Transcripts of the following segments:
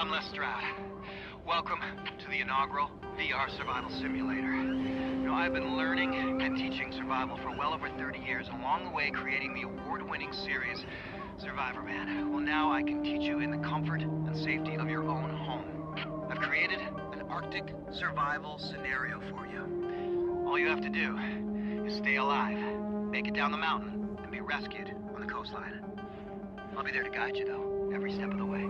I'm Les Stroud. Welcome to the inaugural VR survival simulator. You know, I've been learning and teaching survival for well over 30 years, and along the way creating the award-winning series, Survivorman. Well, now I can teach you in the comfort and safety of your own home. I've created an Arctic survival scenario for you. All you have to do is stay alive, make it down the mountain, and be rescued on the coastline. I'll be there to guide you, though, every step of the way.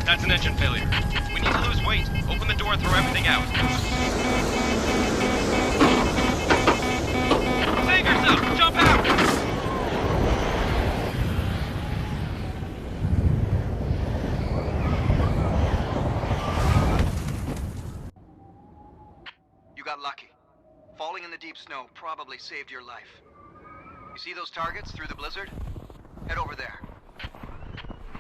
That's an engine failure. We need to lose weight. Open the door and throw everything out. Save yourself! Jump out! You got lucky. Falling in the deep snow probably saved your life. You see those targets through the blizzard? Head over there.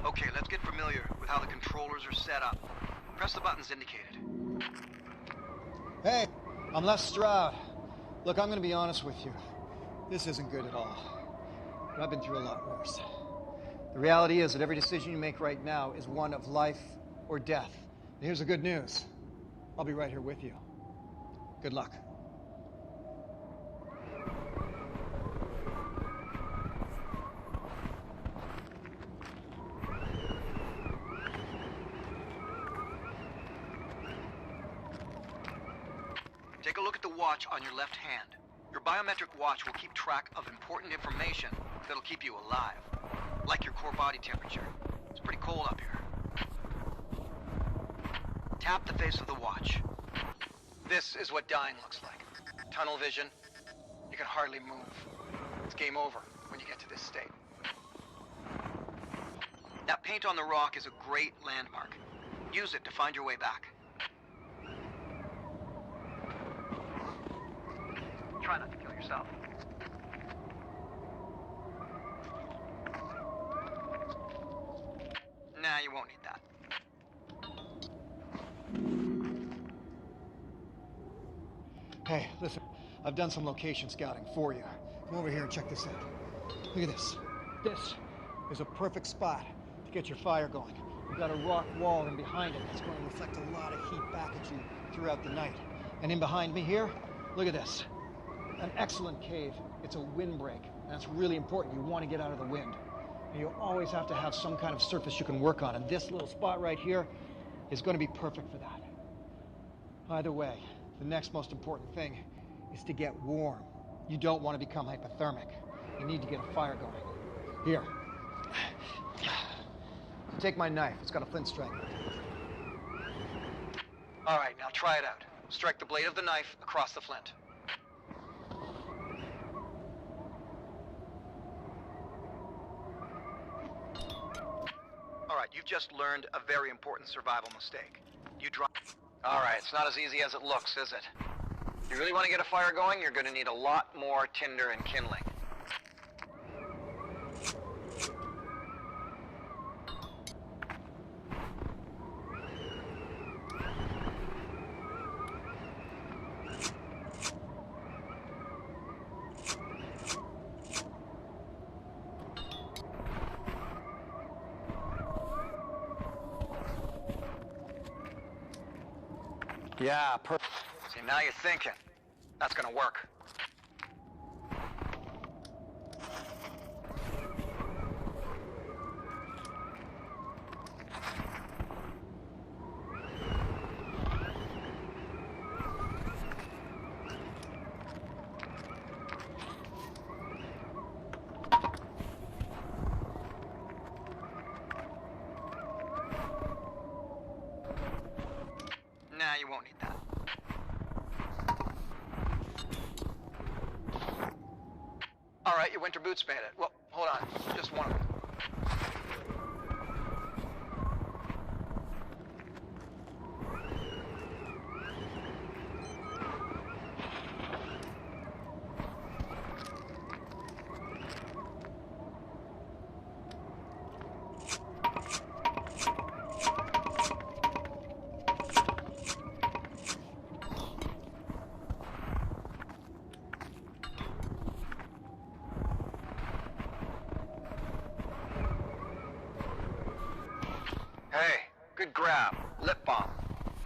Okay, let's get familiar with how the controllers are set up. Press the buttons indicated. Hey, I'm Les Stroud. Look, I'm gonna be honest with you. This isn't good at all. But I've been through a lot worse. The reality is that every decision you make right now is one of life or death. And here's the good news. I'll be right here with you. Good luck. Take a look at the watch on your left hand. Your biometric watch will keep track of important information that'll keep you alive. Like your core body temperature. It's pretty cold up here. Tap the face of the watch. This is what dying looks like. Tunnel vision. You can hardly move. It's game over when you get to this state. That paint on the rock is a great landmark. Use it to find your way back. Try not to kill yourself. Nah, you won't need that. Hey, listen, I've done some location scouting for you. Come over here and check this out. Look at this. This is a perfect spot to get your fire going. We've got a rock wall in behind it that's going to reflect a lot of heat back at you throughout the night. And in behind me here, look at this. An excellent cave. It's a windbreak, and that's really important. You want to get out of the wind. And you always have to have some kind of surface you can work on, and this little spot right here is going to be perfect for that. Either way, the next most important thing is to get warm. You don't want to become hypothermic. You need to get a fire going. Here. Take my knife. It's got a flint strike. All right, now try it out. Strike the blade of the knife across the flint. All right, you've just learned a very important survival mistake. You drop... All right, it's not as easy as it looks, is it? If you really want to get a fire going, you're going to need a lot more tinder and kindling. Yeah, See, now you're thinking. That's gonna work. Nah, you won't need that. All right, your winter boots made it. Well, hold on, just one of them. Hey, good grab. Lip balm.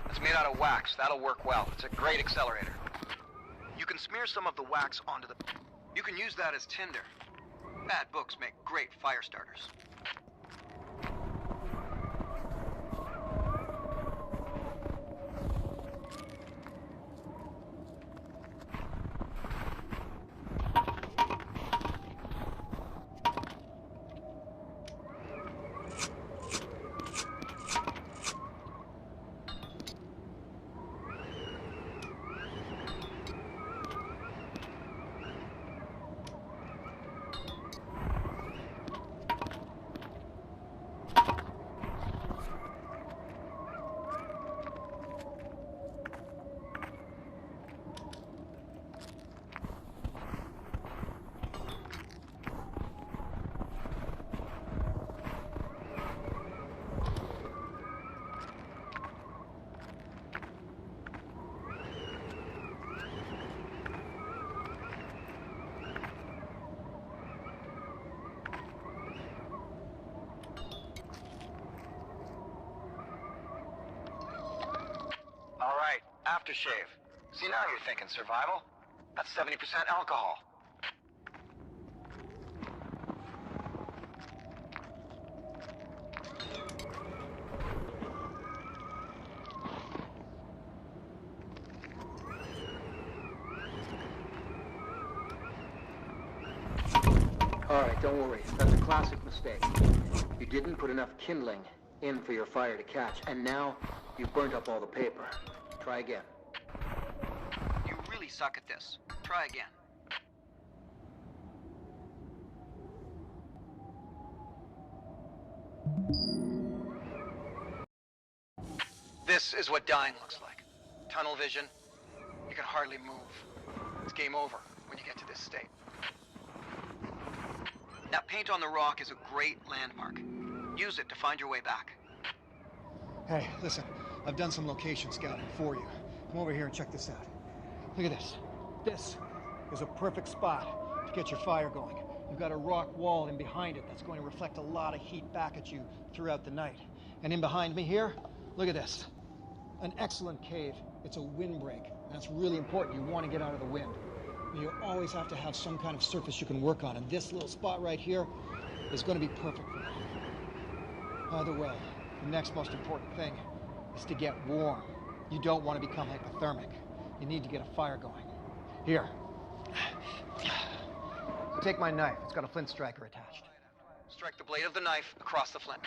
It's made out of wax. That'll work well. It's a great accelerator. You can smear some of the wax onto the... You can use that as tinder. Bad books make great fire starters. All right, aftershave. See, now you're thinking survival. That's 70% alcohol. All right, don't worry. That's a classic mistake. You didn't put enough kindling in for your fire to catch, and now you've burnt up all the paper. Try again. You really suck at this. Try again. This is what dying looks like. Tunnel vision. You can hardly move. It's game over when you get to this state. That paint on the rock is a great landmark. Use it to find your way back. Hey, listen, I've done some location scouting for you. Come over here and check this out. Look at this. This is a perfect spot to get your fire going. You've got a rock wall in behind it that's going to reflect a lot of heat back at you throughout the night. And in behind me here, look at this. An excellent cave. It's a windbreak, and that's really important. You want to get out of the wind. You always have to have some kind of surface you can work on, and this little spot right here is going to be perfect for that. By the way, the next most important thing is to get warm. You don't want to become hypothermic. You need to get a fire going. Here. Take my knife. It's got a flint striker attached. Strike the blade of the knife across the flint.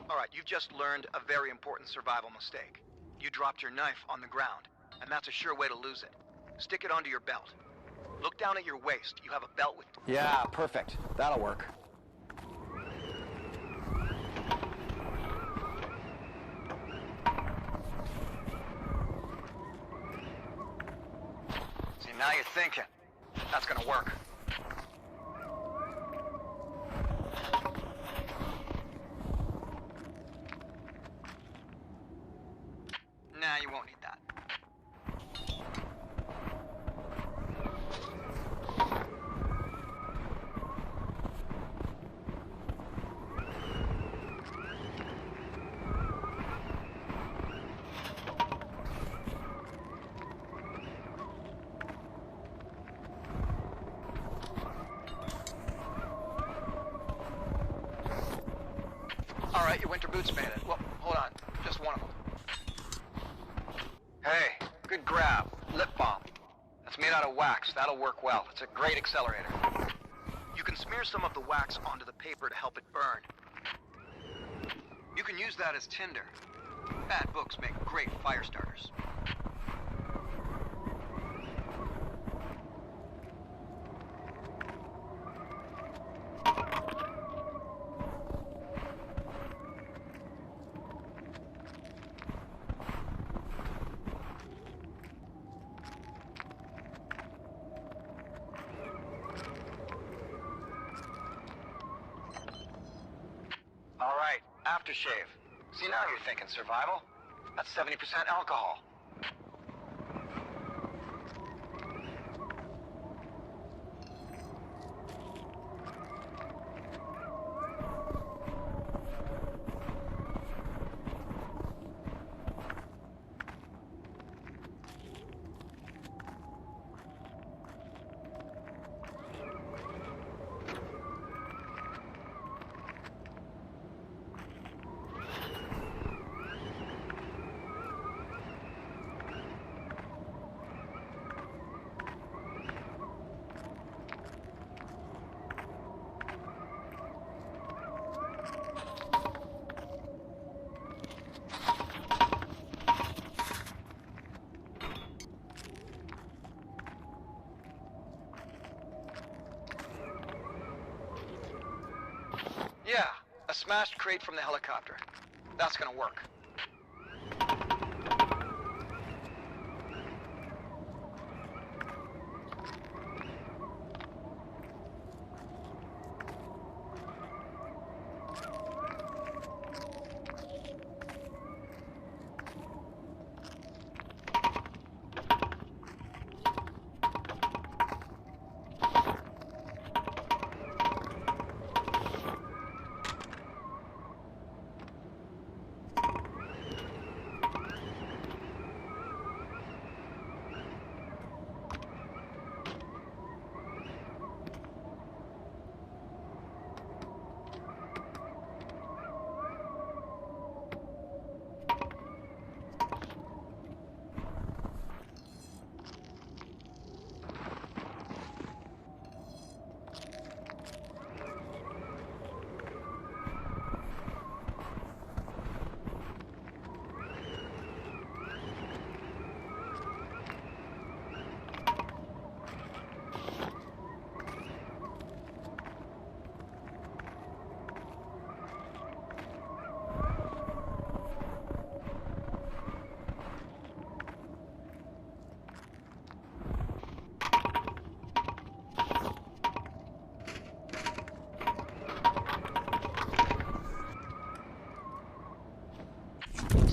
All right, you've just learned a very important survival mistake. You dropped your knife on the ground, and that's a sure way to lose it. Stick it onto your belt. Look down at your waist. You have a belt with... Yeah, perfect. That'll work. See, now you're thinking. That's gonna work. Nah, you won't need that. All right, your winter boots made it. Well, hold on. Just one of them. Hey, good grab. Lip balm. That's made out of wax. That'll work well. It's a great accelerator. You can smear some of the wax onto the paper to help it burn. You can use that as tinder. Bad books make great fire starters. All right, aftershave. See, now you're thinking survival. That's 70% alcohol. Yeah, a smashed crate from the helicopter. That's gonna work.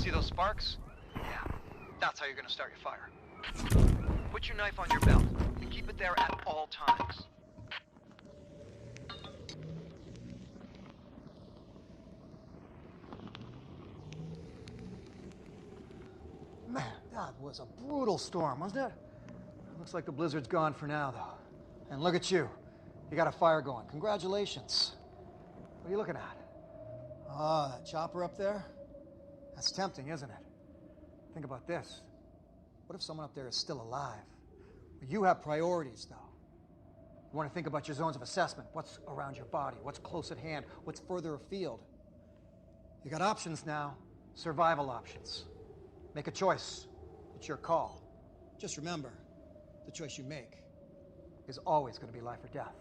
See those sparks? Yeah, that's how you're gonna start your fire. Put your knife on your belt and keep it there at all times. Man, that was a brutal storm, wasn't it? Looks like the blizzard's gone for now, though. And look at you. You got a fire going. Congratulations. What are you looking at? Oh, that chopper up there? That's tempting, isn't it? Think about this. What if someone up there is still alive? Well, you have priorities, though. You want to think about your zones of assessment. What's around your body? What's close at hand? What's further afield? You got options now. Survival options. Make a choice. It's your call. Just remember, the choice you make is always going to be life or death.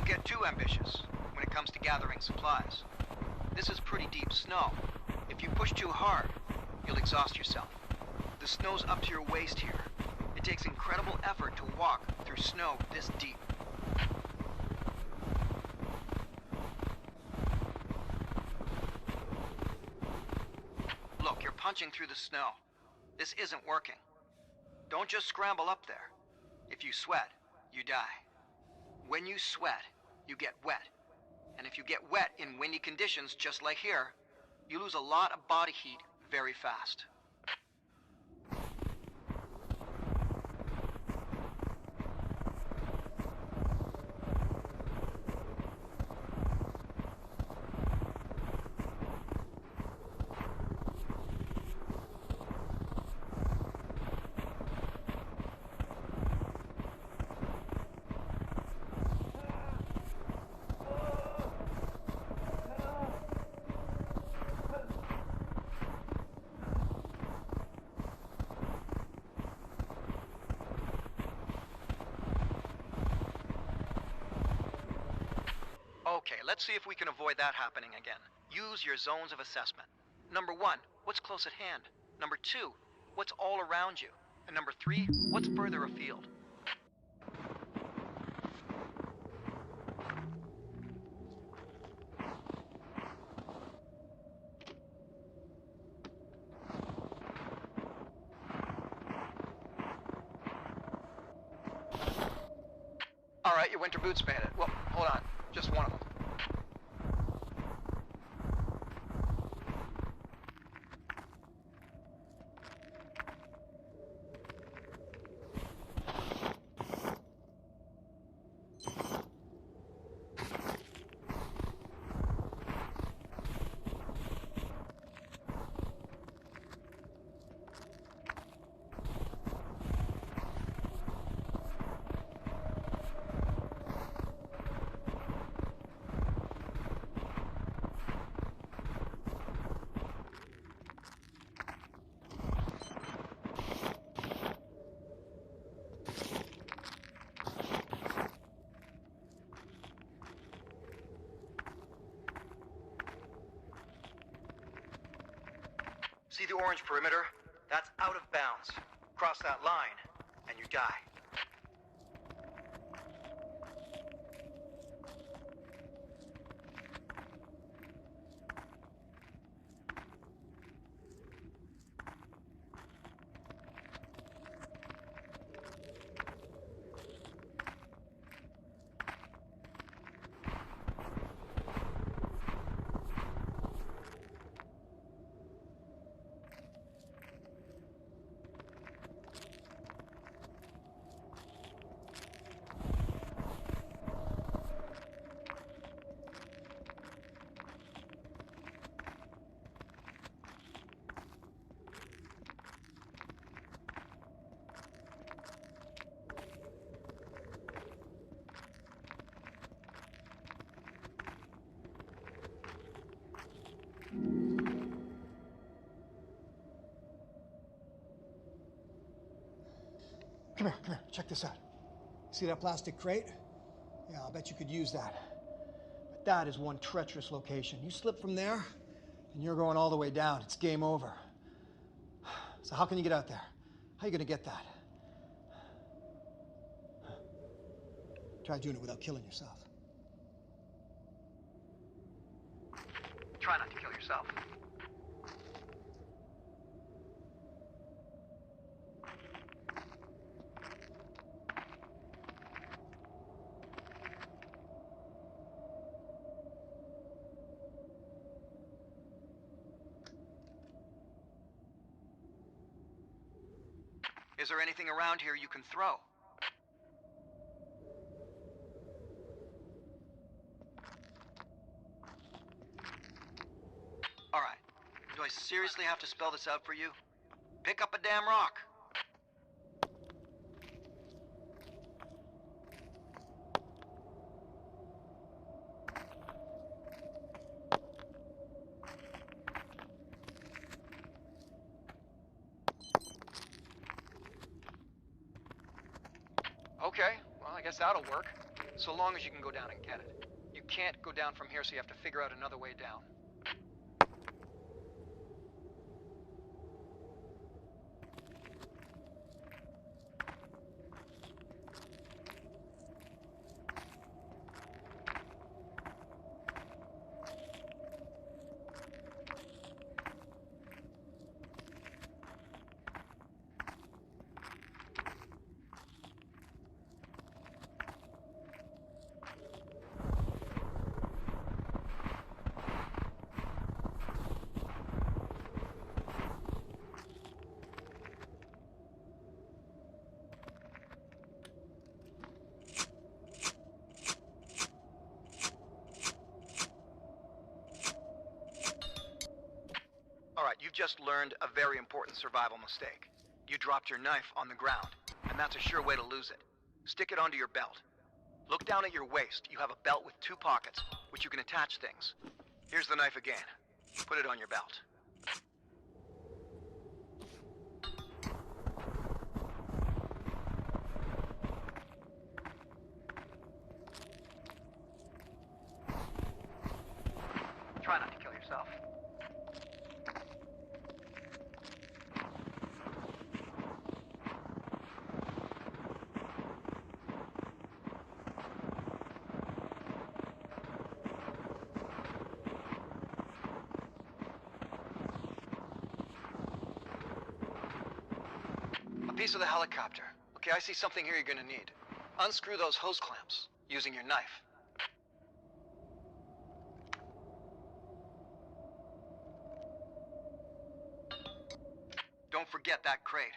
Don't get too ambitious when it comes to gathering supplies. This is pretty deep snow. If you push too hard, you'll exhaust yourself. The snow's up to your waist here. It takes incredible effort to walk through snow this deep. Look, you're punching through the snow. This isn't working. Don't just scramble up there. If you sweat, you die. When you sweat, you get wet. And if you get wet in windy conditions just like here, you lose a lot of body heat very fast. Okay, let's see if we can avoid that happening again. Use your zones of assessment. Number 1, what's close at hand? Number 2, what's all around you? And number 3, what's further afield? All right, your winter boots made it. Well, hold on. Just one of them. See the orange perimeter? That's out of bounds. Cross that line, and you die. Come here, check this out. See that plastic crate? Yeah, I'll bet you could use that. But that is one treacherous location. You slip from there, and you're going all the way down. It's game over. So how can you get out there? How are you gonna get that? Try doing it without killing yourself. Try not to kill yourself. Is there anything around here you can throw? All right. Do I seriously have to spell this out for you? Pick up a damn rock. Okay, well, I guess that'll work. so long as you can go down and get it. You can't go down from here, so you have to figure out another way down. Alright, you've just learned a very important survival mistake. You dropped your knife on the ground, and that's a sure way to lose it. Stick it onto your belt. Look down at your waist. You have a belt with 2 pockets, which you can attach things. Here's the knife again. Put it on your belt. Try not to kill yourself. A piece of the helicopter. Okay, I see something here you're gonna need. Unscrew those hose clamps using your knife. Don't forget that crate.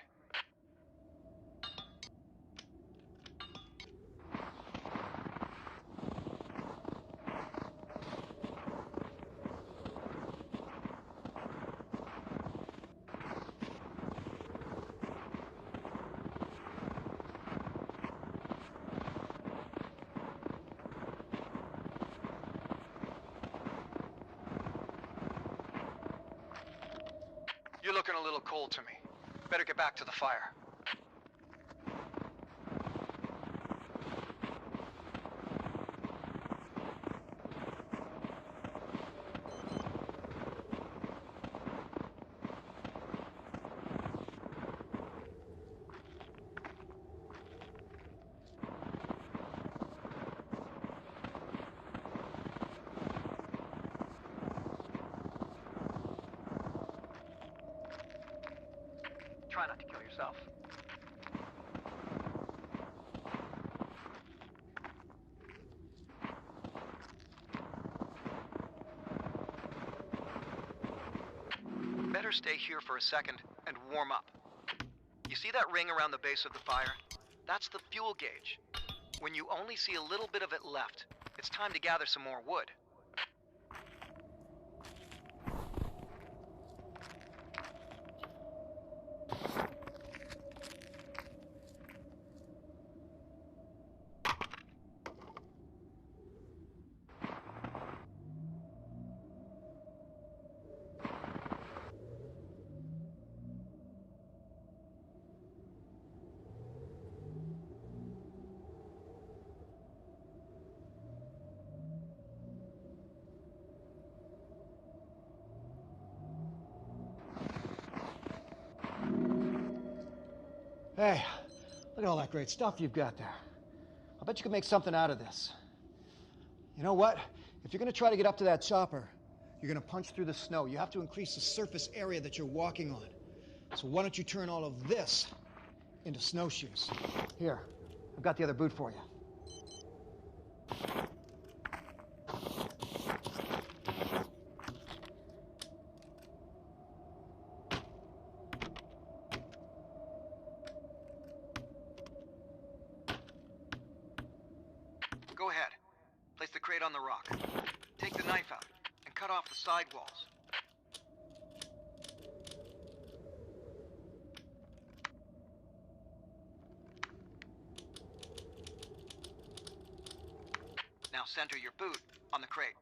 You're looking a little cold to me. Better get back to the fire. Try not to kill yourself. Better stay here for a second and warm up. You see that ring around the base of the fire? That's the fuel gauge. When you only see a little bit of it left, it's time to gather some more wood. Hey, look at all that great stuff you've got there. I bet you could make something out of this. You know what? If you're gonna try to get up to that chopper, you're gonna punch through the snow. You have to increase the surface area that you're walking on. So why don't you turn all of this into snowshoes? Here, I've got the other boot for you. Go ahead. Place the crate on the rock. Take the knife out and cut off the side walls. Now center your boot on the crate.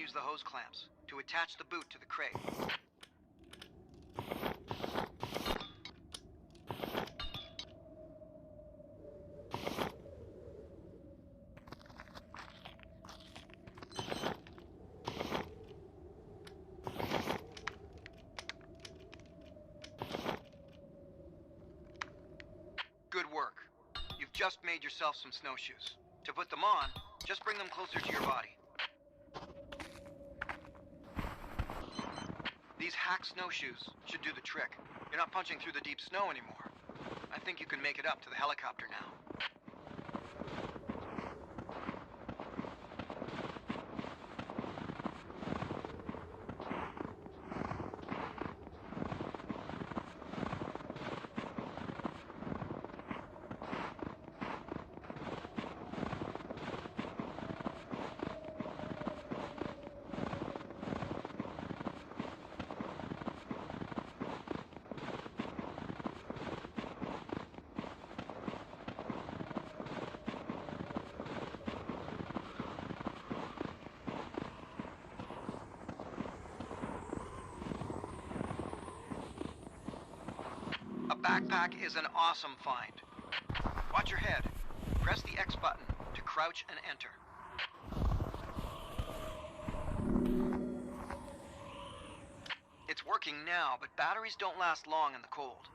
use the hose clamps to attach the boot to the crate. Good work. You've just made yourself some snowshoes. To put them on, just bring them closer to your body. These hack snowshoes should do the trick. You're not punching through the deep snow anymore. I think you can make it up to the helicopter now. A backpack is an awesome find. Watch your head. Press the X button to crouch and enter. It's working now, but batteries don't last long in the cold.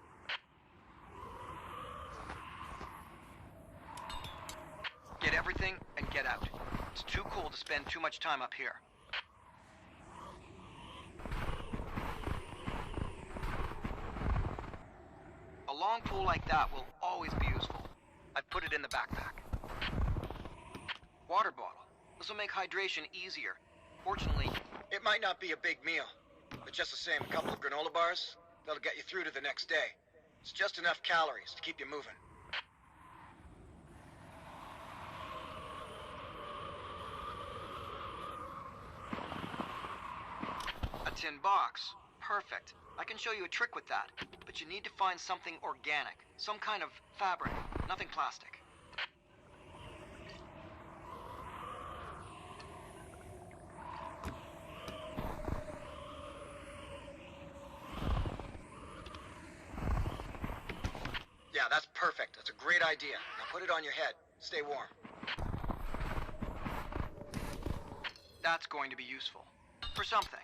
Get everything and get out. It's too cold to spend too much time up here. A long pole like that will always be useful. I've put it in the backpack. Water bottle. This will make hydration easier. Fortunately, it might not be a big meal, but just the same, a couple of granola bars, that'll get you through to the next day. It's just enough calories to keep you moving. A tin box. Perfect. I can show you a trick with that, but you need to find something organic, some kind of fabric, nothing plastic. Yeah, that's perfect. That's a great idea. Now put it on your head. Stay warm. That's going to be useful. For something.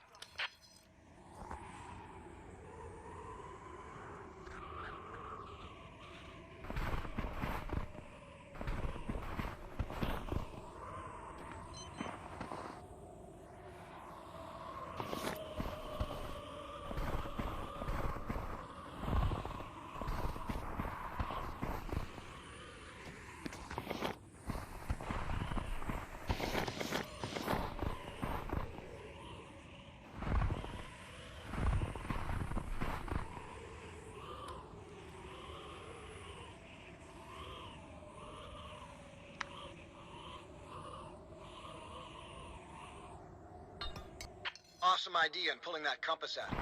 Awesome idea in pulling that compass out.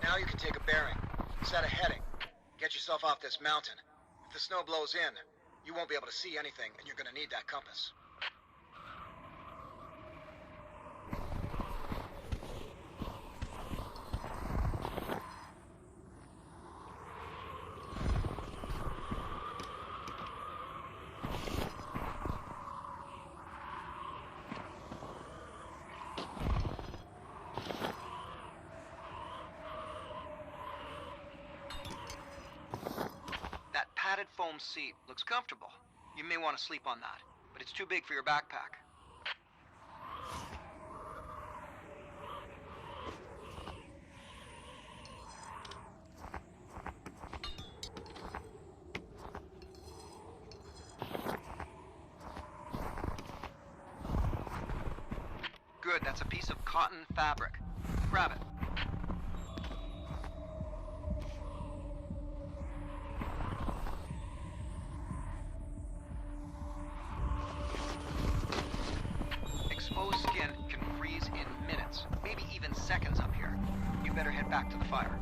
Now you can take a bearing, set a heading, get yourself off this mountain. If the snow blows in, you won't be able to see anything, and you're gonna need that compass. Padded foam seat looks comfortable. You may want to sleep on that, but it's too big for your backpack. Good, that's a piece of cotton fabric. Grab it. Exposed skin can freeze in minutes, maybe even seconds up here. You better head back to the fire.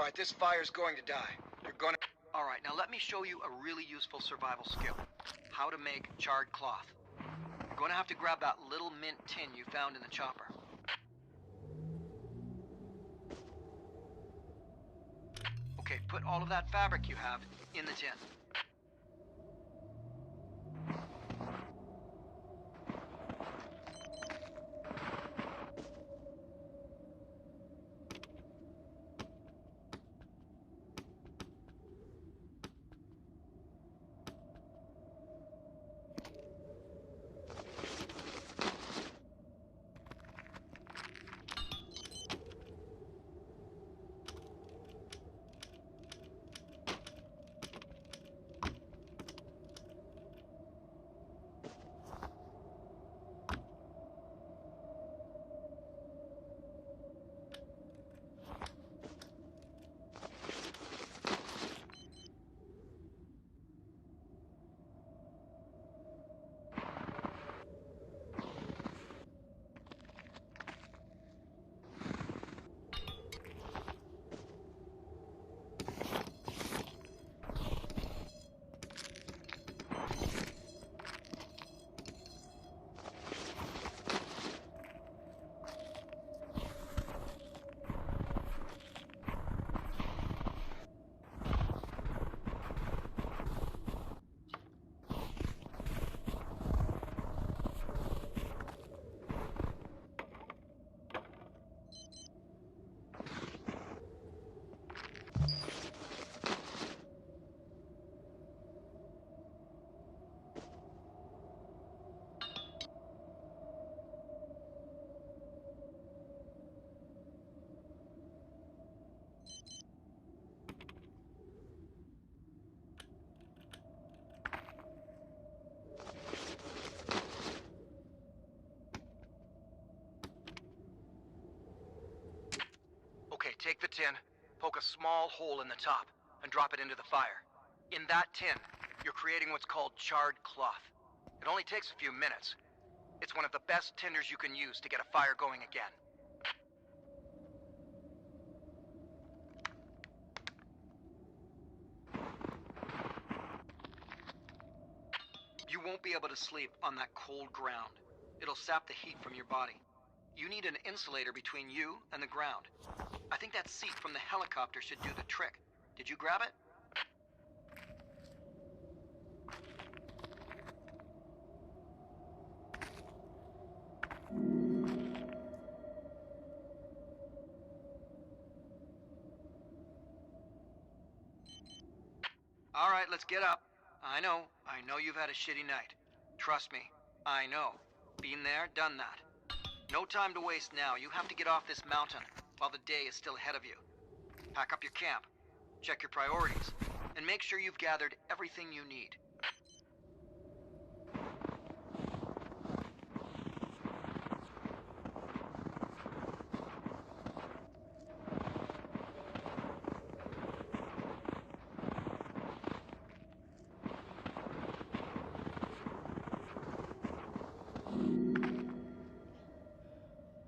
Alright, this fire's going to die. You're gonna... Alright, now let me show you a really useful survival skill. How to make charred cloth. You're going to have to grab that little mint tin you found in the chopper. Okay, put all of that fabric you have in the tin. Okay, take the tin, poke a small hole in the top, and drop it into the fire. In that tin, you're creating what's called charred cloth. It only takes a few minutes. It's one of the best tinders you can use to get a fire going again. You won't be able to sleep on that cold ground. It'll sap the heat from your body. You need an insulator between you and the ground. I think that seat from the helicopter should do the trick. Did you grab it? All right, let's get up. I know you've had a shitty night. Trust me, I know. Been there, done that. No time to waste now. You have to get off this mountain while the day is still ahead of you. Pack up your camp, check your priorities, and make sure you've gathered everything you need.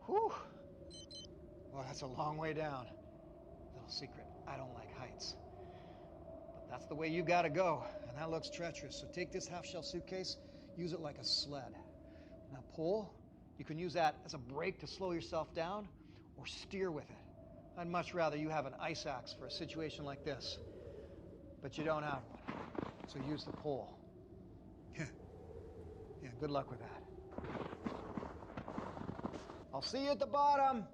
Whew. Well, that's a long way down. Little secret, I don't like heights. But that's the way you gotta go, and that looks treacherous. So take this half-shell suitcase, use it like a sled. Now pull, you can use that as a brake to slow yourself down, or steer with it. I'd much rather you have an ice axe for a situation like this. But you don't have one, so use the pole. Yeah, good luck with that. I'll see you at the bottom!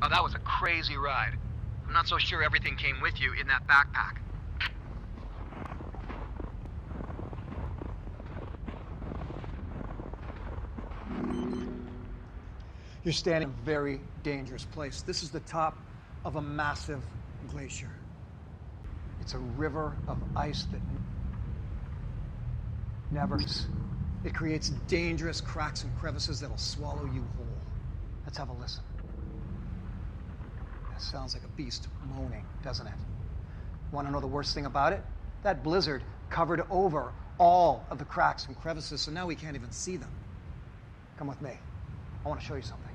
Oh, that was a crazy ride. I'm not so sure everything came with you in that backpack. You're standing in a very dangerous place. This is the top of a massive glacier. It's a river of ice that never... It creates dangerous cracks and crevices that'll swallow you whole. Let's have a listen. That sounds like a beast moaning, doesn't it? Want to know the worst thing about it? That blizzard covered over all of the cracks and crevices, so now we can't even see them. Come with me. I want to show you something.